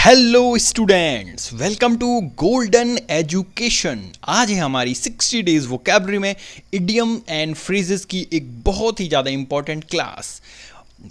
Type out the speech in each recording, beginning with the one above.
Hello students, welcome to golden education. आज है हमारी 60 डेज वोकैबुलरी में इडियम एंड फ्रेजेस की एक बहुत ही ज़्यादा इंपॉर्टेंट क्लास।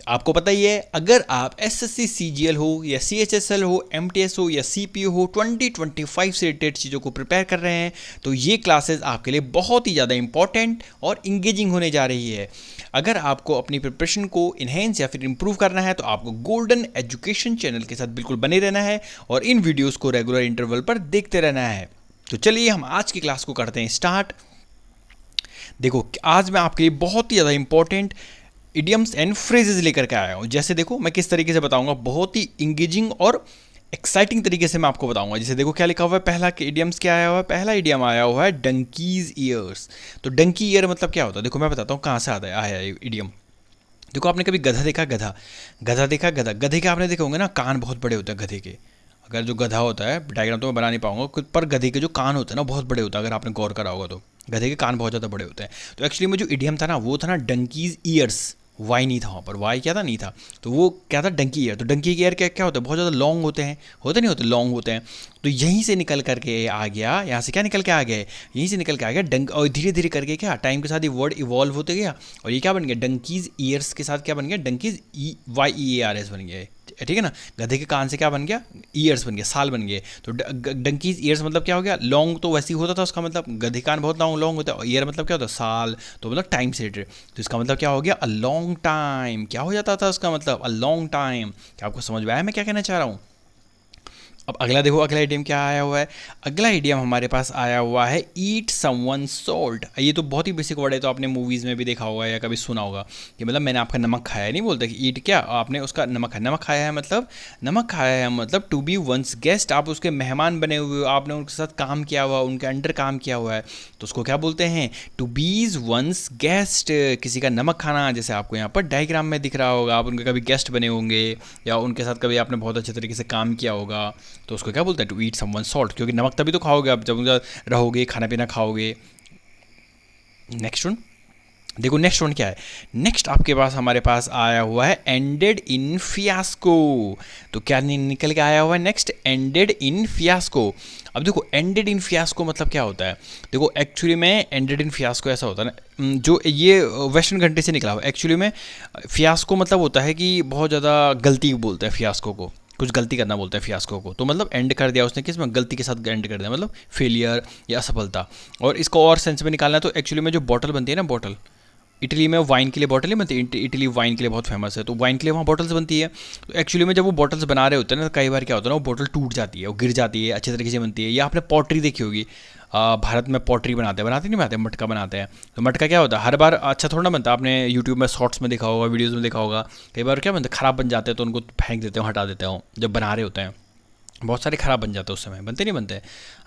आपको पता ही है, अगर आप एसएससी सीजीएल हो या सीएचएसएल हो, एमटीएस हो या सीपीयू हो, 2025 से रिलेटेड चीज़ों को प्रिपेयर कर रहे हैं तो ये क्लासेस आपके लिए बहुत ही ज़्यादा इंपॉर्टेंट और इंगेजिंग होने जा रही है। अगर आपको अपनी प्रिपरेशन को इन्हेंस या फिर इम्प्रूव करना है तो आपको गोल्डन एजुकेशन चैनल के साथ बिल्कुल बने रहना है और इन वीडियोज़ को रेगुलर इंटरवल पर देखते रहना है। तो चलिए हम आज की क्लास को करते हैं स्टार्ट। देखो, आज मैं आपके लिए बहुत ही ज़्यादा इंपॉर्टेंट इडियम्स एंड फ्रेजेस लेकर के आया हूँ। जैसे देखो मैं किस तरीके से बताऊंगा, बहुत ही इंगेजिंग और एक्साइटिंग तरीके से मैं आपको बताऊंगा। जैसे देखो क्या लिखा हुआ है, पहला के इडियम्स क्या आया हुआ है, पहला इडियम आया हुआ है डंकीज ईयर्स। तो डंकी ईयर मतलब क्या होता है, देखो मैं बताता हूँ कहाँ से आता है आया है इडियम। देखो आपने कभी गधा देखा, गधा गधा देखा, गधा गधे के आपने देखे होंगे ना, कान बहुत बड़े होते हैं गधे के। अगर जो गधा होता है, डायग्राम तो मैं बना नहीं पाऊंगा, पर गधे के जो कान होते हैं ना बहुत बड़े होते हैं। अगर आपने गौर करा होगा तो गधे के कान बहुत ज़्यादा बड़े होते हैं। तो एक्चुअली में जो इडियम था ना वो था ना डंकीज ईयर्स। वाई नहीं था वहाँ पर, वाई क्या था, नहीं था। तो वो क्या था, डंकी ईयर। तो डंकी ईयर क्या क्या होता है, बहुत ज़्यादा लॉन्ग होते नहीं होते, लॉन्ग होते हैं। तो यहीं से निकल करके आ गया, यहाँ से क्या निकल के आ गया, यहीं से निकल के आ गया डंक। और धीरे धीरे करके क्या टाइम के साथ ये वर्ड इवॉल्व होते गया और ये क्या बन गया, डंकीज ईयर्स के साथ क्या बन गया, डंकीज YEARS बन गया। ठीक है ना, गधे के कान से क्या बन गया, ईयर्स बन गया, साल बन गए। तो डंकीज ईयर्स मतलब क्या हो गया, लॉन्ग। तो वैसे ही होता था उसका मतलब, गधे कान बहुत लॉन्ग लॉन्ग होता है। ईयर मतलब क्या होता है, साल। तो मतलब टाइम से रिलेटेड। तो इसका मतलब क्या हो गया, अ लॉन्ग टाइम। क्या हो जाता था उसका मतलब, अ लॉन्ग टाइम। क्या आपको समझ में आया मैं क्या कहना चाह रहा हूँ। अब अगला देखो, अगला इडियम क्या आया हुआ है। अगला इडियम हमारे पास आया हुआ है ईट समवन सॉल्ट। ये तो बहुत ही बेसिक वर्ड है, तो आपने मूवीज़ में भी देखा होगा या कभी सुना होगा कि मतलब मैंने आपका नमक खाया है। नहीं बोलते कि ईट क्या, आपने उसका नमक खाया। नमक खाया है मतलब, नमक खाया है मतलब टू बी वंस गेस्ट। आप उसके मेहमान बने हुए हो, आपने उनके साथ काम किया हुआ, उनके अंडर काम किया हुआ है, तो उसको क्या बोलते हैं, टू बीज वंस गेस्ट। किसी का नमक खाना, जैसे आपको यहाँ पर डायग्राम में दिख रहा होगा, आप उनके कभी गेस्ट बने होंगे या उनके साथ कभी आपने बहुत अच्छे तरीके से काम किया होगा, तो उसको क्या बोलते हैं, टू ईट समवन सॉल्ट। क्योंकि नमक तभी तो खाओगे आप जब उनका रहोगे, खाना पीना खाओगे। नेक्स्ट वन देखो, नेक्स्ट वन क्या है। नेक्स्ट आपके पास, हमारे पास आया हुआ है एंडेड इन फियास्को। तो क्या निकल के आया हुआ है नेक्स्ट, एंडेड इन फियास्को। अब देखो एंडेड इन फियास्को मतलब क्या होता है। देखो एक्चुअली में एंडेड इन फियास्को ऐसा होता है ना, जो ये वेस्टर्न कंट्री से निकला हुआ। एक्चुअली में फियास्को मतलब होता है कि बहुत ज़्यादा गलती बोलते हैं फियास्को को, कुछ गलती करना बोलते हैं फियास्को को। तो मतलब एंड कर दिया उसने, किस में, गलती के साथ एंड कर दिया, मतलब फेलियर या असफलता। और इसको और सेंस में निकालना है तो एक्चुअली में जो बॉटल बनती है ना, बॉटल, इटली में वाइन के लिए बॉटल नहीं बनती, इटली वाइन के लिए बहुत फेमस है, तो वाइन के लिए वहाँ बॉटल्स बनती है। तो एक्चुअली में जब वो बॉटल्स बना रहे होते हैं ना, तो कई बार क्या होता है ना, वो बॉटल टूट जाती है, वो गिर जाती है, अच्छे तरीके से बनती है। या आपने पॉटरी देखी होगी, भारत में पॉटरी बनाते नहीं बनाते, मटका बनाते हैं। तो मटका क्या होता है, हर बार अच्छा थोड़ा ना बनता। आपने यूट्यूब में शॉर्ट्स में देखा होगा, वीडियोज़ में देखा होगा, कई बार क्या बनता है, ख़राब बन जाते हैं तो उनको फेंक देते हो, हटा देते हो जब बना रहे होते हैं। बहुत सारे ख़राब बन जाते हैं उस समय, बनते नहीं बनते,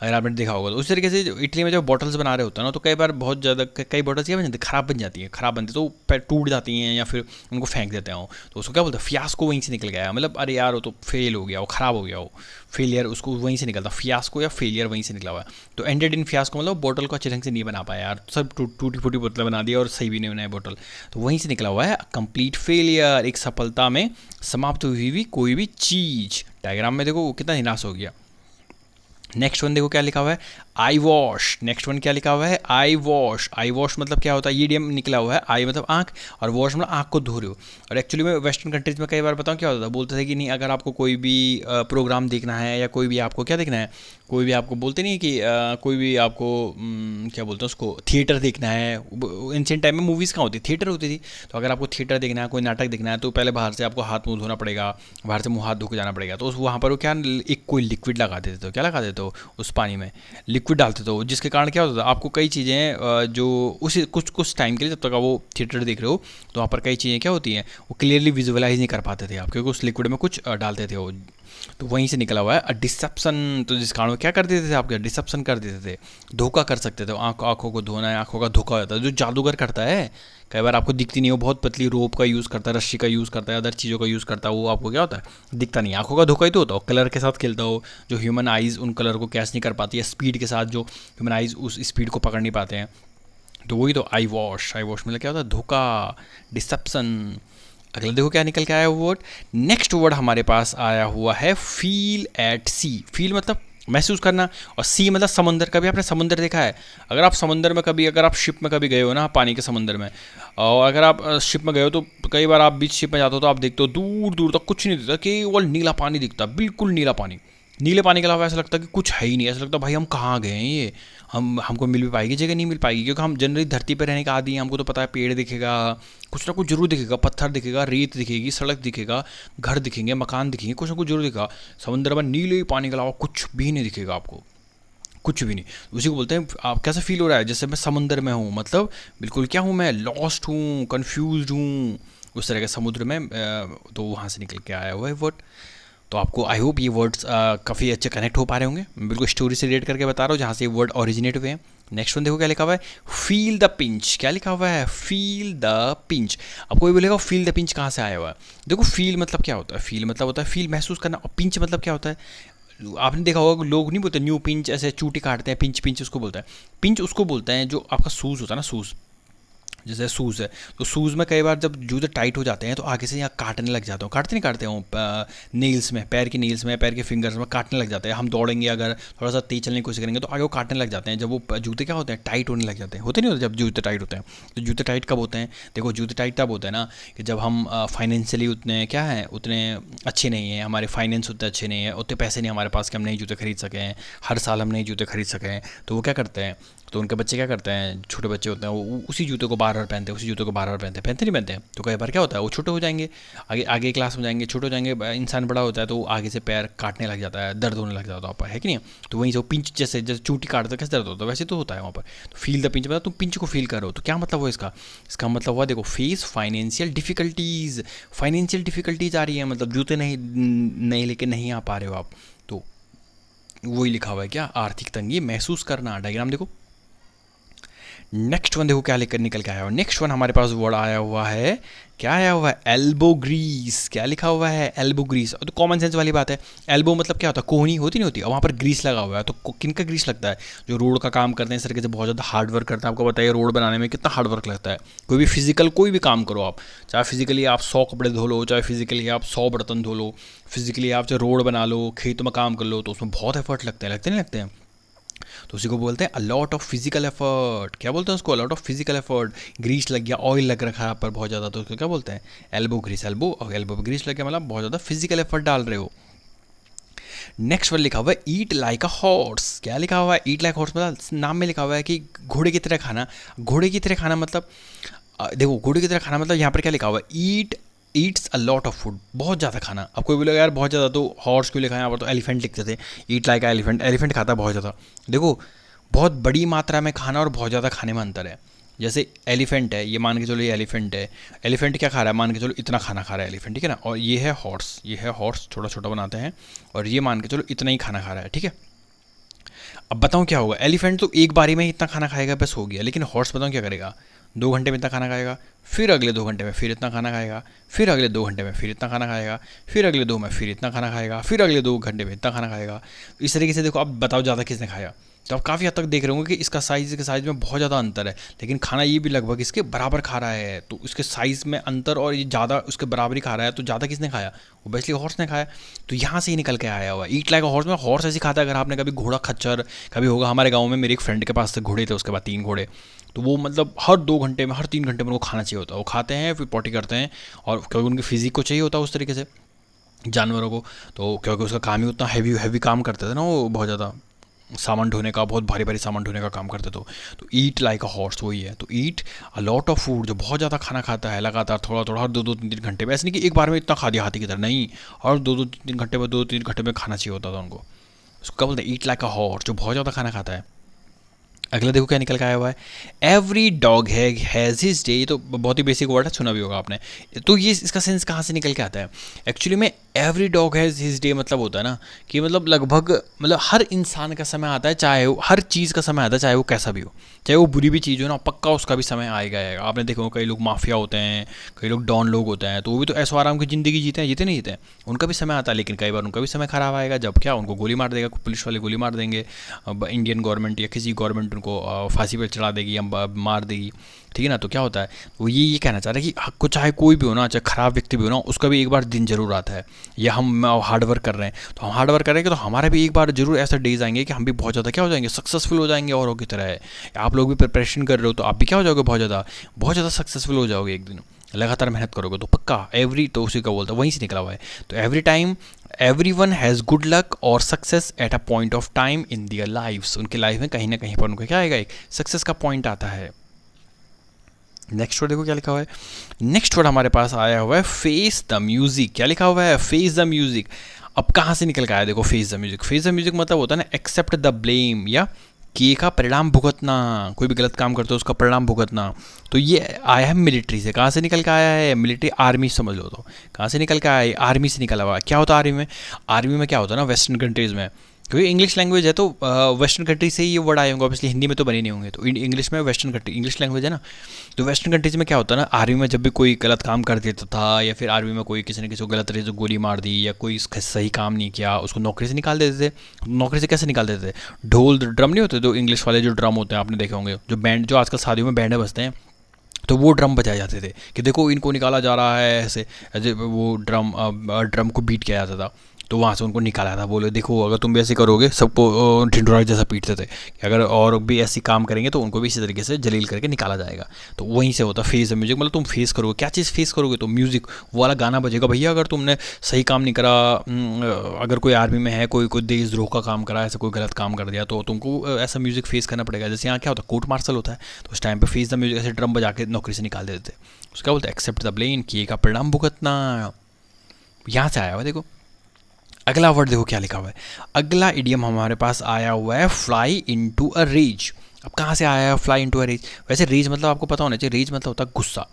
अगर आपने देखा होगा। तो उस तरीके से इटली में जब बॉटल्स बना रहे होते हैं ना, तो कई बार बहुत ज़्यादा कई बॉटल्स क्या बन जाती है, ख़राब बन जाती है, ख़राब बनती है तो टूट जाती हैं या फिर उनको फेंक देते हैं। तो उसको क्या बोलते हैं, फियास्को वहीं से निकल गया, मतलब अरे यार वो तो फेल हो गया, वो ख़राब हो गया, वो फेलियर उसको वहीं से निकलता, फियास्को या फेलियर वहीं से निकला हुआ है। तो एंडेड इन फियास्को मतलब बॉटल को अच्छे ढंग से नहीं बना पाया यार, सब टूटी फूटी बोतलें बना दी और सही भी नहीं बनाया बॉटल। तो वहीं से निकला हुआ है कंप्लीट फेलियर, एक सफलता में समाप्त हुई हुई कोई भी चीज़। डायग्राम में देखो वो कितना निराश हो गया। नेक्स्ट वन देखो क्या लिखा हुआ है, आई वॉश। नेक्स्ट वन क्या लिखा हुआ है, आई वॉश। आई वॉश मतलब क्या होता है, ये इडियम निकला हुआ है, आई मतलब आँख और वॉश मतलब आँख को धो रहे हो। और एक्चुअली में वेस्टर्न कंट्रीज में कई बार बताऊँ क्या होता था, बोलते थे कि नहीं, अगर आपको कोई भी प्रोग्राम देखना है या कोई भी आपको क्या देखना है, कोई भी आपको बोलते नहीं कि कोई भी आपको क्या बोलते हैं उसको, थिएटर देखना है। एंशिएंट टाइम में मूवीज़ कहाँ होती, थिएटर होती थी। तो अगर आपको थिएटर देखना है, कोई नाटक देखना है, तो पहले बाहर से आपको हाथ मुँह धोना पड़ेगा, बाहर से मुँह हाथ धो के जाना पड़ेगा। तो वहाँ पर वो क्या, एक कोई लिक्विड लगा देते, तो क्या लगा देते हो, उस पानी में लिक्विड डालते थे, जिसके कारण क्या होता था, आपको कई चीज़ें जो उस कुछ टाइम के लिए, जब तक आप वो थिएटर देख रहे हो, तो वहाँ पर कई चीज़ें क्या होती हैं, वो क्लियरली विजुअलाइज नहीं कर पाते थे आप, क्योंकि उस लिक्विड में कुछ डालते थे वो। तो वहीं से निकला हुआ है डिसेप्शन। तो जिस कारण वो क्या कर देते थे, आपके डिसेप्शन कर देते थे, धोखा कर सकते थे। आँखों को धोना है, आँखों का धोखा होता है, जो जादूगर करता है, कई बार आपको दिखती नहीं हो, बहुत पतली रोप का यूज़ करता है, रस्सी का यूज़ करता है, अदर चीज़ों का यूज़ करता है, वो आपको क्या होता है, दिखता नहीं। आँखों का धोखा ही तो होता हो, कलर के साथ खेलता हो, जो ह्यूमन आइज़ उन कलर को कैच नहीं कर पाती है, स्पीड के साथ जो ह्यूमन आइज़ उस स्पीड को पकड़ नहीं पाते हैं। तो वही तो आई वॉश। आई वॉश मतलब क्या होता है, धोखा, डिसेप्शन। अगला देखो क्या निकल के आया वर्ड। नेक्स्ट वर्ड हमारे पास आया हुआ है फील एट सी। फील मतलब महसूस करना, और सी मतलब समुंदर। कभी आपने समुंदर देखा है? अगर आप समुंदर में कभी, अगर आप शिप में कभी गए हो ना पानी के समुंदर में, और अगर आप शिप में गए हो तो कई बार आप बीच शिप में जाते हो तो आप देखते हो दूर दूर तक कुछ नहीं दिखता, केवल नीला पानी दिखता, बिल्कुल नीला पानी। नीले पानी के अलावा ऐसा लगता है कि कुछ है ही नहीं। ऐसा लगता है भाई हम कहाँ गए हैं, ये हमको मिल भी पाएगी जगह? नहीं मिल पाएगी, क्योंकि हम जनरली धरती पर रहने का आदी हैं। हमको तो पता है पेड़ दिखेगा, कुछ ना कुछ जरूर दिखेगा, पत्थर दिखेगा, रेत दिखेगी, सड़क दिखेगा, घर दिखेंगे, मकान दिखेंगे, कुछ ना कुछ जरूर दिखेगा। समुद्र में नीले पानी के अलावा कुछ भी नहीं दिखेगा आपको, कुछ भी नहीं। उसी को बोलते हैं आप कैसा फील हो रहा है, जैसे मैं समुद्र में हूँ, मतलब बिल्कुल क्या हूँ मैं, लॉस्ट हूँ, कन्फ्यूज हूँ, उस तरह के समुद्र में। तो वहाँ से निकल के आया हुआ है वर्ड। तो आपको आई होप ये वर्ड्स काफ़ी अच्छे कनेक्ट हो पा रहे होंगे। मैं बिल्कुल स्टोरी से रिलेट करके बता रहा हूँ जहाँ से ये वर्ड ओरिजिनेट हुए हैं। नेक्स्ट वन देखो क्या लिखा हुआ है, फील द पिंच। क्या लिखा हुआ है? Feel the pinch. अब कोई बोलेगा फील द पिंच कहाँ से आया हुआ है? देखो फील मतलब क्या होता है? फील मतलब होता है फील महसूस करना, और पिंच मतलब क्या होता है? आपने देखा होगा लोग नहीं बोलते न्यू पिंच, ऐसे चूटी काटते हैं, पिंच पिंच उसको बोलता है। पिंच उसको बोलते हैं जो आपका शूज़ होता है ना, शूज़, जैसे शूज़ है तो शूज़ में कई बार जब जूते टाइट हो जाते हैं तो आगे से यहाँ काटने लग जाते हो, काटते नहीं काटते हो नेल्स में, पैर की नेल्स में, पैर के फिंगर्स में काटने लग जाते हैं। हम दौड़ेंगे अगर थोड़ा सा तेज चलने की कोशिश करेंगे तो आगे वो काटने लग जाते हैं। जब वो जूते क्या होते हैं, टाइट होने लग जाते हैं, होते नहीं होते जब जूते टाइट होते हैं। तो जूते टाइट कब होते हैं? देखो जूते टाइट तब होते हैं ना कि जब हम फाइनेंशियली उतने क्या हैं, उतने अच्छे नहीं हैं, हमारे फाइनेंस उतने अच्छे नहीं है, उतने पैसे नहीं हमारे पास कि हम नए जूते खरीद सकें, हर साल हम नए जूते खरीद सकें। तो वो क्या करते हैं, तो उनके बच्चे क्या करते हैं, छोटे बच्चे होते हैं, वो उसी जूते को बार बार पहनते हैं, उसी जूते को बार बार पहनते हैं, पहनते नहीं पहनते हैं। तो कई बार क्या होता है वो छोटे हो जाएंगे, आगे आगे क्लास में जाएंगे, छोटे हो जाएंगे, इंसान बड़ा होता है तो आगे से पैर काटने लग जाता है, दर्द होने लग जाता है वहाँ पर, है कि नहीं? तो वहीं से वो पिंच जैसे जैसे चूटी काटते कैसे दर्द होता है वैसे तो होता है वहाँ पर। तो फील द पिंच मतलब तुम पिंच को फील करो। तो क्या मतलब हुआ इसका? इसका मतलब हुआ देखो face financial difficulties. Financial difficulties आ रही है, मतलब जूते नहीं लेके नहीं आ पा रहे हो आप, तो वही लिखा हुआ है क्या, आर्थिक तंगी महसूस करना। डायग्राम देखो। नेक्स्ट वन देखो क्या लेकर निकल के आया हुआ। नेक्स्ट वन हमारे पास वर्ड आया हुआ है, क्या आया हुआ है, एल्बो ग्रीस। क्या लिखा हुआ है? Elbow grease. तो कॉमन सेंस वाली बात है। एल्बो मतलब क्या होता है, कोहनी होती नहीं होती, और वहाँ पर ग्रीस लगा हुआ है। तो किन का ग्रीस लगता है? जो रोड का काम करते हैं इस तरीके से, बहुत ज़्यादा हार्ड वर्क करते हैं। आपको बताइए रोड बनाने में कितना हार्ड वर्क लगता है। कोई भी फिजिकल कोई भी काम करो आप, चाहे फिजिकली आप 100 कपड़े धो लो, चाहे फिजिकली आप 100 बर्तन धो लो, फिजिकली आप चाहे रोड बना लो, खेत में काम कर लो, तो उसमें बहुत एफर्ट लगते हैं, लगते नहीं लगते हैं? तो उसी को बोलते हैं अलॉट ऑफ फिजिकल एफर्ट। क्या बोलते हैं उसको? A lot of physical effort. Grease लग गया, ऑयल लग रखा है आप पर बहुत ज़्यादा, तो उसको क्या बोलते हैं? Elbow grease. एल्बो और एल्बो पर ग्रीस लग गया मतलब बहुत ज़्यादा फिजिकल एफर्ट डाल रहे हो। नेक्स्ट वर्ड लिखा हुआ है ईट लाइक अ हॉर्स। क्या लिखा हुआ है? ईट लाइक हॉर्स मतलब नाम में लिखा हुआ है कि घोड़े की तरह खाना। घोड़े की तरह खाना मतलब देखो घोड़े की तरह खाना मतलब यहाँ पर क्या लिखा हुआ है, eat eats a lot of food, बहुत ज़्यादा खाना। अब कोई बोलेगा यार बहुत ज़्यादा, तो हॉर्स क्यों लिखा है यहाँ पर? तो एलिफेंट लिखते थे, ईट लाइक एलिफेंट, एलिफेंट खाता है बहुत ज़्यादा। देखो बहुत बड़ी मात्रा में खाना और बहुत ज़्यादा खाने में अंतर है। जैसे एलिफेंट है, ये मान के चलो ये एलिफेंट है, एलिफेंट क्या खा रहा है, मान के चलो इतना खाना खा रहा है एलिफेंट, ठीक है ना? और ये है हॉर्स, ये है हॉर्स, छोटा छोटा बनाते हैं, और ये मान के चलो इतना ही खाना खा रहा है, ठीक है? अब बताऊँ क्या होगा, एलिफेंट तो एक बारी में इतना खाना खाएगा बस हो गया, लेकिन हॉर्स बताऊँ क्या करेगा, 2 घंटे में इतना खाना खाएगा, फिर अगले 2 घंटे में फिर इतना खाना खाएगा, फिर अगले 2 घंटे में फिर इतना खाना खाएगा, फिर अगले 2 में फिर इतना खाना खाएगा, फिर अगले 2 घंटे में इतना खाना खाएगा। इस तरीके से देखो अब बताओ ज़्यादा किसने खाया? तो आप काफ़ी हद तक देख रहे होंगे कि इसका साइज़ के साइज़ में बहुत ज़्यादा अंतर है, लेकिन खाना ये भी लगभग इसके बराबर खा रहा है। तो इसके साइज़ में अंतर और ये ज़्यादा उसके बराबर ही खा रहा है, तो ज़्यादा किसने खाया? ओबियसली हॉर्स ने खाया। तो यहाँ से ही निकल के आया हुआ ईट लाइक अ हॉर्स में हॉर्स ऐसे खाता है। अगर आपने कभी घोड़ा खच्चर कभी होगा, हमारे गाँव में मेरे एक फ्रेंड के पास से घोड़े थे, उसके बाद 3 घोड़े, तो वो मतलब हर 2 घंटे में हर 3 घंटे में उनको खाना चाहिए होता है। वो खाते हैं फिर पॉटी करते हैं, और क्योंकि उनकी फिजिक को चाहिए होता है उस तरीके से जानवरों को, तो क्योंकि उसका काम ही उतना हैवी हैवी काम करते थे ना, वो बहुत ज़्यादा सामान ढोने का, बहुत भारी भारी सामान ढोने का काम करते तो ईट लाइक अ हॉर्स वही है। तो ईट अ लॉट ऑफ फूड, जो बहुत ज़्यादा खाना खाता है लगातार, थोड़ा थोड़ा, हर 2-2 3-3 घंटे में। ऐसे नहीं कि एक बार में इतना खा दिया हाथी की तरह, नहीं, हर 2-2 3 घंटे में 2-3 घंटे में खाना चाहिए होता था उनको। उसको क्या बोलते हैं? ईट लाइक अ हॉर्स, जो बहुत ज़्यादा खाना खाता है। अगला देखो क्या निकल के आया हुआ है, every dog has his day. ये तो बहुत ही बेसिक वर्ड है, सुना भी होगा आपने। तो ये इसका सेंस कहाँ से निकल के आता है? एक्चुअली में every dog has his day मतलब होता है ना कि मतलब लगभग मतलब हर इंसान का समय आता है, चाहे वो हर चीज़ का समय आता है, चाहे वो कैसा भी हो, चाहे वो बुरी भी चीज़ हो ना, पक्का उसका भी समय आएगा आएगा। आपने देखो कई लोग माफिया होते हैं, कई लोग डॉन लोग होते हैं, तो वो भी तो ऐसो आराम की ज़िंदगी जीते हैं, जीते नहीं जीते हैं, उनका भी समय आता है। लेकिन कई बार उनका भी समय खराब आएगा, जब क्या उनको गोली मार देगा, पुलिस वाले गोली मार देंगे, अब इंडियन गवर्नमेंट या किसी गवर्नमेंट पे उनको फांसी पे चढ़ा देगी या मार देगी, ठीक है ना। तो क्या होता है, वो ये कहना चाह रहा है कि आपको चाहे कोई भी हो ना, चाहे खराब व्यक्ति भी हो ना, उसका भी एक बार दिन जरूर आता है। या हम हार्ड वर्क कर रहे हैं, तो हम हार्ड वर्क करेंगे तो हमारा भी एक बार जरूर ऐसा डेज आएंगे कि हम भी बहुत ज़्यादा क्या हो जाएंगे, सक्सेसफुल हो जाएंगे औरों की तरह है। आप लोग भी प्रिपरेशन कर रहे हो तो आप भी क्या हो जाओगे, बहुत ज़्यादा सक्सेसफुल हो जाओगे एक दिन। लगातार मेहनत करोगे तो पक्का, एवरी, तो उसी का बोलता है, वहीं से निकला हुआ है। तो every time everyone has good luck और success at a point of time in their lifes. उनके लाइफ में कहीं ना कहीं पर उनको क्या आएगा, एक सक्सेस का पॉइंट आता है। नेक्स्ट वर्ड देखो क्या लिखा हुआ है। नेक्स्ट वर्ड हमारे पास आया हुआ है फेस द म्यूजिक। क्या लिखा हुआ है, फेस द म्यूजिक। अब कहाँ से निकल के आया देखो, face the music. Face the music मतलब होता है ना एक्सेप्ट द ब्लेम, या किए का परिणाम भुगतना। कोई भी गलत काम करते हो उसका परिणाम भुगतना। तो ये आया है मिलिट्री से। कहाँ से निकल के आया है, मिलिट्री, आर्मी समझ लो। तो कहाँ से निकल के आया है, आर्मी से निकला हुआ। क्या होता है आर्मी में, आर्मी में क्या होता है ना, वेस्टर्न कंट्रीज़ में, क्योंकि इंग्लिश लैंग्वेज है तो वेस्टर्न कंट्री से ही ये वर्ड आए होंगे, ऑब्वियसली हिंदी में तो बने नहीं होंगे। तो इंग्लिश में वेस्टर्न कंट्री, इंग्लिश लैंग्वेज है ना। तो वेस्टर्न कंट्रीज में क्या होता है ना, आर्मी में जब भी कोई गलत काम कर देता था, या फिर आर्मी में कोई किसी ने किसी को गलत तरीके से गोली मार दी, या कोई सही काम नहीं किया, उसको नौकरी से निकाल देते थे। नौकरी से कैसे निकाल देते थे, ढोल ड्रम नहीं होते जो इंग्लिश वाले जो ड्रम होते हैं, आपने देखे होंगे, जो बैंड, जो आजकल शादियों में बैंड बजते हैं, तो वो ड्रम बजाए जाते थे कि देखो इनको निकाला जा रहा है ऐसे। वो ड्रम को बीट किया जाता था, तो वहाँ से उनको निकाला था। बोले देखो अगर तुम भी ऐसे करोगे, सबको ढिंढोरा जैसा पीटते थे कि अगर और भी ऐसी काम करेंगे तो उनको भी इसी तरीके से जलील करके निकाला जाएगा। तो वहीं से होता फेस द म्यूजिक, मतलब तुम फेस करोगे क्या चीज़, फेस करोगे तो म्यूजिक, वो वाला गाना बजेगा। भैया अगर तुमने सही काम नहीं करा, अगर कोई आर्मी में है, कोई देशद्रोह का काम करा, ऐसा कोई गलत काम कर दिया, तो तुमको ऐसा म्यूजिक फेस करना पड़ेगा। जैसे यहाँ क्या होता है, कोर्ट मार्शल होता है, तो उस टाइम पर फेस द म्यूजिक ऐसे ड्रम बजा के नौकरी से निकाल देते थे। उसका बोलते हैं एक्सेप्ट द ब्लेम, किए का परिणाम भुगतना। यहाँ से आया हुआ देखो। अगला वर्ड देखो क्या लिखा हुआ है। अगला इडियम हमारे पास आया हुआ है फ्लाई इनटू अ रेज। अब कहाँ से आया है फ्लाई इनटू अ रेज। वैसे रेज मतलब आपको पता होना चाहिए, रेज मतलब होता है गुस्सा।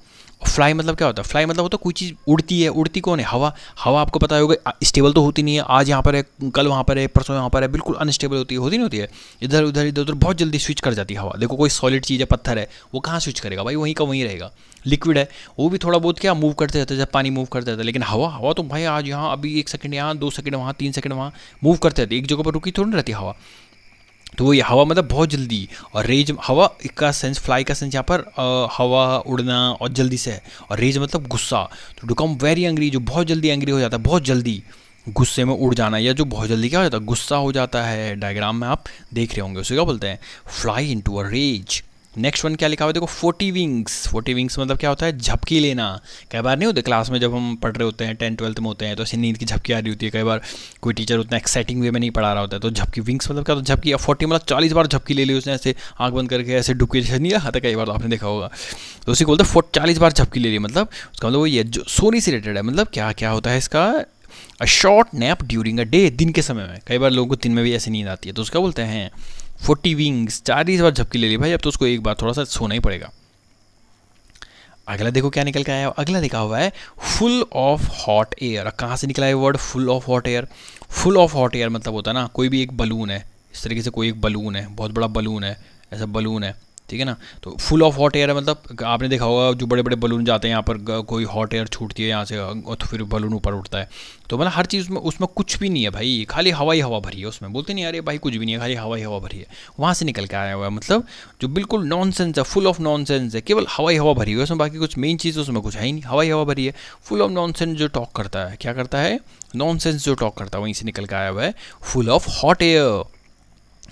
फ्लाई मतलब क्या होता है, फ्लाई मतलब होता है कोई चीज़ उड़ती है। उड़ती कौन है, हवा। हवा आपको पता होगा स्टेबल तो होती नहीं है, आज यहाँ पर है, कल वहाँ पर है, परसों यहाँ पर है, बिल्कुल अनस्टेबल होती नहीं होती है, इधर उधर इधर उधर बहुत जल्दी स्विच कर जाती है हवा। देखो कोई सॉलिड चीज़ है, पत्थर है, वो कहाँ स्विच करेगा भाई, वहीं का वहीं रहेगा। लिक्विड है, वो भी थोड़ा बहुत क्या मूव करते रहते हैं, जब पानी मूव करते रहता है। लेकिन हवा, हवा तो भाई आज यहाँ, अभी 1 सेकंड यहाँ, 2 सेकंड वहाँ, 3 सेकंड वहाँ, मूव करते रहती है, एक जगह पर रुकी थोड़ी नहीं रहती हवा। तो वो ये हवा मतलब बहुत जल्दी। और रेज, हवा का सेंस, फ्लाई का सेंस यहाँ पर हवा उड़ना और जल्दी से है। और रेज मतलब गुस्सा। तो बिकम वेरी एंग्री, जो बहुत जल्दी एंग्री हो जाता है, बहुत जल्दी गुस्से में उड़ जाना, या जो बहुत जल्दी क्या हो जाता है, गुस्सा हो जाता है। डायग्राम में आप देख रहे होंगे, उसे क्या बोलते हैं, fly into a rage. Next one क्या लिखा हुआ है देखो, 40 विंग्स। 40 विंग्स मतलब क्या होता है, झपकी लेना। कई बार नहीं होते क्लास में, जब हम पढ़ रहे होते हैं 10th 12th में होते हैं, तो ऐसी नींद की झपकी आ रही होती है। कई बार कोई टीचर उतना एक्साइटिंग वे में नहीं पढ़ा रहा होता है, तो झपकी, विंग्स मतलब क्या होता है, झपकी। 40 मतलब 40 बार झपकी ले ली उसने, ऐसे आँख बंद करके, ऐसे डुबकी जैसे नहीं आता कई बार, तो आपने देखा होगा। तो उसी को बोलते हैं 40 बार झपकी ले ली, मतलब उसका मतलब वो ये जो सोने से रिलेटेड है। मतलब क्या क्या होता है इसका, a short nap during a day, दिन के समय में। कई बार लोगों को दिन में भी ऐसी नींद आती है, तो उसका बोलते हैं 40 विंग्स। 40 बार झपकी ले ली भाई, अब तो उसको एक बार थोड़ा सा सोना ही पड़ेगा। अगला देखो क्या निकल के आया, अगला लिखा हुआ है फुल ऑफ हॉट एयर। कहाँ से निकला है word full of hot air. Full of hot air मतलब होता है ना, कोई भी एक बलून है, इस तरीके से कोई एक बलून है, बहुत बड़ा बलून है, ऐसा बलून है, ठीक है ना। तो फुल ऑफ हॉट एयर है, मतलब आपने देखा होगा जो बड़े बड़े बलून जाते हैं यहाँ पर, कोई हॉट एयर छूटती है यहाँ से, और तो फिर बलून ऊपर उठता है। तो मतलब हर चीज़ में उसमें कुछ भी नहीं है भाई, खाली हवा ही हवा भरी है उसमें। बोलते नहीं अरे भाई कुछ भी नहीं है, खाली हवा ही हवा भरी है। वहाँ से निकल के आया हुआ है, मतलब जो बिल्कुल नॉनसेंस है, फुल ऑफ नॉनसेंस है, केवल हवा ही हवा भरी है उसमें, बाकी कुछ मेन चीज़ उसमें कुछ है ही नहीं, हवा ही हवा भरी है। फुल ऑफ नॉनसेंस जो टॉक करता है, क्या करता है, नॉनसेंस जो टॉक करता है, वहीं से निकल के आया हुआ है full of hot air.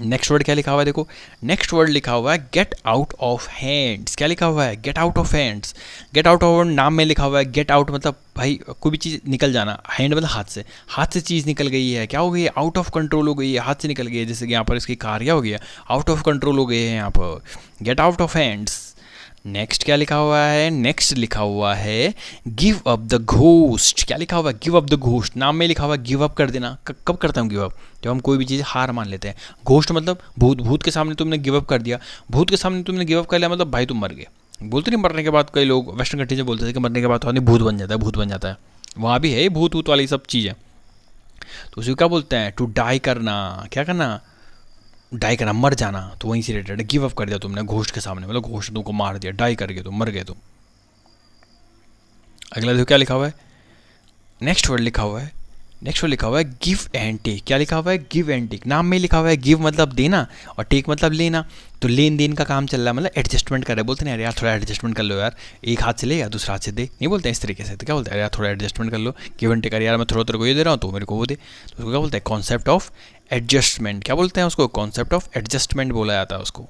Next word क्या लिखा हुआ है देखो, नेक्स्ट वर्ड लिखा हुआ है गेट आउट ऑफ हैंड्स। क्या लिखा हुआ है, get out of hands. Get out of, नाम में लिखा हुआ है गेट आउट, मतलब भाई कोई भी चीज़ निकल जाना। हैंड मतलब हाथ से, हाथ से चीज़ निकल गई है, क्या हो गई है, आउट ऑफ कंट्रोल हो गई है, हाथ से निकल गई है। जैसे कि यहाँ पर इसकी कार क्या हो गया, आउट ऑफ कंट्रोल हो गए हैं यहाँ पर, get out of hands. Next क्या लिखा हुआ है, नेक्स्ट लिखा हुआ है गिव अप द घोस्ट। क्या लिखा हुआ है, गिव अप द घोस्ट। नाम में लिखा हुआ है गिव अप कर देना। कब करता हूँ गिव अप, जब हम कोई भी चीज़ हार मान लेते हैं। घोस्ट मतलब भूत, भूत के सामने तुमने गिव अप कर दिया, भूत के सामने तुमने गिव अप कर लिया, मतलब भाई तुम मर गए। बोलते नहीं मरने के बाद, कई लोग वेस्टर्न कंट्री में बोलते थे कि मरने के बाद तो भूत बन जाता है, भूत बन जाता है। वहाँ भी है भूत वूत वाली सब चीज़ें। तो उसी को क्या बोलते हैं, टू डाई करना। क्या करना, डाई करना, मर जाना। तो वहीं से रिलेटेड, गिव अप कर दिया तुमने घोस्ट के सामने, मतलब घोस्ट ने तुमको मार दिया, डाई कर गए तुम, मर गए तुम। अगला देखो क्या लिखा हुआ है, नेक्स्ट वर्ड लिखा हुआ है नेक्स्ट लिखा हुआ है गिव एंड टेक। क्या लिखा हुआ है? Give and take. नाम में लिखा हुआ है गिव मतलब देना और टेक मतलब लेना। तो लेन देन का काम चल रहा है, मतलब एडजस्टमेंट कर रहे हैं। बोलते हैं यार थोड़ा एडजस्टमेंट कर लो यार, एक हाथ से ले या दूसरा हाथ से दे, नहीं बोलते हैं इस तरीके से। तो क्या बोलते हैं यार थोड़ा एडजस्टमेंट कर लो, गिव एंड टेक। यार मैं थोड़ा तेरे को ये दे रहा हूँ तो मेरे को वो दे। तो उसको क्या बोलते हैं? Concept of adjustment. क्या बोलते हैं उसको? कॉन्सेप्ट ऑफ एडजस्टमेंट बोला जाता है उसको।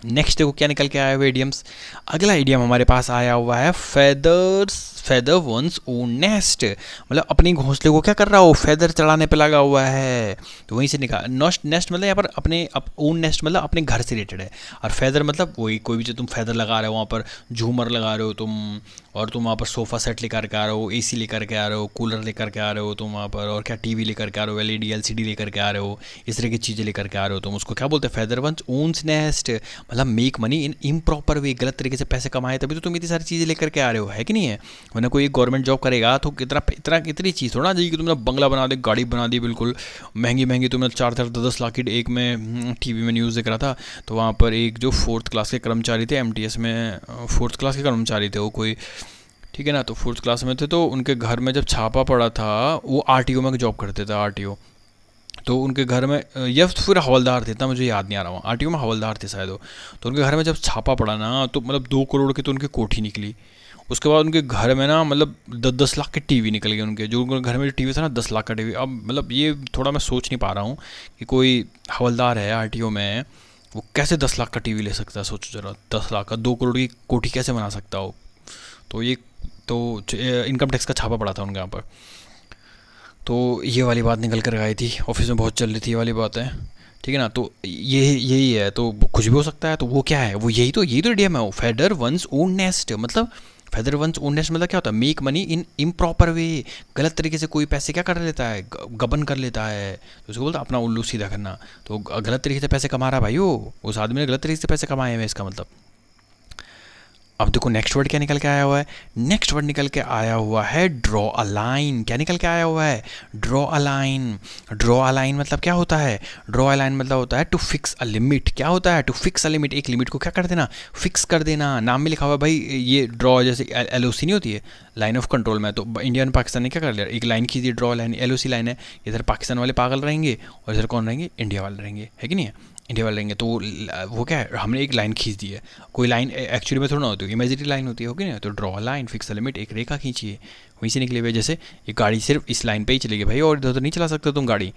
नेक्स्ट देखो क्या निकल के आया हुआ इडियम्स। अगला इडियम हमारे पास आया हुआ है फेदर वंस ओन नेस्ट। मतलब अपनी घोंसले को क्या कर रहा हो? फेदर चढ़ाने पे लगा हुआ है। तो वहीं से निकाल नेस्ट मतलब यहाँ पर अपने ओन नेस्ट मतलब अपने घर से रिलेटेड है। और फेदर मतलब वही कोई भी जो तुम फेदर लगा रहे हो, वहाँ पर झूमर लगा रहे हो तुम, और तुम वहाँ पर सोफ़ा सेट लेकर के आ रहे हो, एसी लेकर के आ रहे हो, कूलर लेकर के आ रहे हो तुम वहाँ पर, और क्या टीवी लेकर के आ रहे हो, एलईडी एलसीडी लेकर के आ रहे हो, इस तरह की चीज़ें लेकर के आ रहे हो तुम। उसको क्या बोलते हैं? Feather one's own nest. मतलब make money in improper way, गलत तरीके से पैसे कमाए तभी तो तुम इतनी सारी चीज़ें लेकर के आ रहे हो, है कि नहीं है? वरना कोई गवर्नमेंट जॉब करेगा तो इतनी चीज़ थोड़ा ना चाहिए कि तुमने बंगला बना दे, गाड़ी बना दी बिल्कुल महंगी महंगी, तुमने 4-10 लाख की। एक में टीवी में न्यूज़ देख रहा था तो वहाँ पर एक जो 4th क्लास के कर्मचारी थे, एमटीएस में 4th क्लास के कर्मचारी थे वो कोई, ठीक है ना, तो 4th क्लास में थे। तो उनके घर में जब छापा पड़ा था, वो आरटीओ में जॉब करते थे, आरटीओ। तो उनके घर में या फिर हवलदार थे, इतना मुझे याद नहीं आ रहा हूँ, आरटीओ में हवलदार थे शायद वो। तो उनके घर में जब छापा पड़ा ना तो मतलब 2 करोड़ की तो उनकी कोठी निकली। उसके बाद उनके घर में ना मतलब 10-10 लाख के टीवी निकल गए उनके। जो उनके घर में जो टीवी था ना 10 लाख का टीवी। अब मतलब ये थोड़ा मैं सोच नहीं पा रहा हूँ कि कोई हवलदार है आरटीओ में, वो कैसे 10 लाख का टीवी ले सकता है? सोचो जरा, 10 लाख का 2 करोड़ की कोठी कैसे बना सकता हो? तो ये तो इनकम टैक्स का छापा पड़ा था उनके यहाँ पर। तो ये वाली बात निकल कर आई थी, ऑफिस में बहुत चल रही थी ये वाली बात है, ठीक है ना। तो ये यही है, तो कुछ भी हो सकता है। तो वो क्या है? वो यही तो इडियम है वो, फेदर वंस ओन नेस्ट। मतलब फेदर वंस ओन नेस्ट मतलब क्या होता है? Make money in improper way. गलत तरीके से कोई पैसे क्या कर लेता है? गबन कर लेता है, तो उसको बोलता है अपना उल्लू सीधा करना। तो गलत तरीके से पैसे कमा रहा है भाई वो, उस आदमी ने गलत तरीके से पैसे कमाए हैं इसका मतलब। अब देखो नेक्स्ट वर्ड क्या निकल के आया हुआ है। नेक्स्ट वर्ड निकल के आया हुआ है ड्रॉ अ लाइन। क्या निकल के आया हुआ है? Draw a line. Draw a line मतलब क्या होता है? ड्रॉ अ लाइन मतलब होता है टू फिक्स अ लिमिट। क्या होता है? To fix a limit. एक लिमिट को क्या कर देना? फिक्स कर देना। नाम में लिखा हुआ है भाई, ये ड्रॉ जैसे एलओसी नहीं होती है, लाइन ऑफ कंट्रोल में। तो इंडिया और पाकिस्तान ने क्या कर लिया? एक लाइन खींची, ड्रॉ लाइन, एलओसी लाइन है। इधर पाकिस्तान वाले पागल रहेंगे और इधर कौन रहेंगे? इंडिया वाले रहेंगे, है कि नहीं है? इंडिया वाले रहेंगे। तो वो क्या है? हमने एक लाइन खींच दी है। कोई लाइन एक्चुअली में थोड़ा ना होती है, इमेजिनरी लाइन होती है, होगी ना। तो ड्रॉ लाइन, फिक्स लिमिट, एक रेखा खींचिए, वहीं से निकले हुए। जैसे ये गाड़ी सिर्फ इस लाइन पे ही चलेगी भाई, और इधर उधर नहीं चला सकते तुम गाड़ी।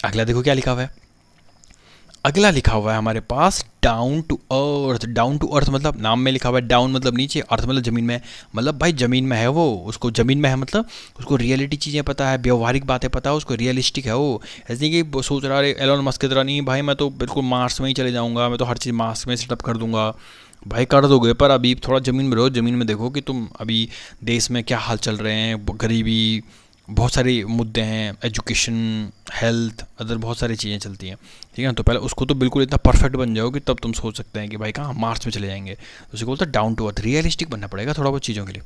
अगला देखो क्या लिखा हुआ है। अगला लिखा हुआ है हमारे पास down to earth. Down to earth मतलब नाम में लिखा हुआ है डाउन मतलब नीचे, अर्थ मतलब ज़मीन में। मतलब भाई ज़मीन में है वो, उसको ज़मीन में है मतलब उसको रियलिटी चीज़ें पता है, व्यवहारिक बातें पता है, उसको रियलिस्टिक है वो। ऐसे नहीं कि वो सोच रहा है एलोन मस्क की तरह, नहीं भाई मैं तो बिल्कुल मार्स में ही चले जाऊँगा, मैं तो हर चीज़ मार्स में सेटअप कर दूँगा। भाई कर दोगे, पर अभी थोड़ा ज़मीन में रहो, ज़मीन में देखो कि तुम अभी देश में क्या हाल चल रहे हैं, गरीबी, बहुत सारे मुद्दे हैं, एजुकेशन, हेल्थ, अदर बहुत सारी चीज़ें चलती हैं, ठीक है ना। तो पहले उसको तो बिल्कुल इतना परफेक्ट बन जाओ कि तब तुम सोच सकते हैं कि भाई कहाँ मार्च में चले जाएंगे। तो उसको बोलते हैं डाउन टू अर्थ, रियलिस्टिक बनना पड़ेगा थोड़ा बहुत चीज़ों के लिए।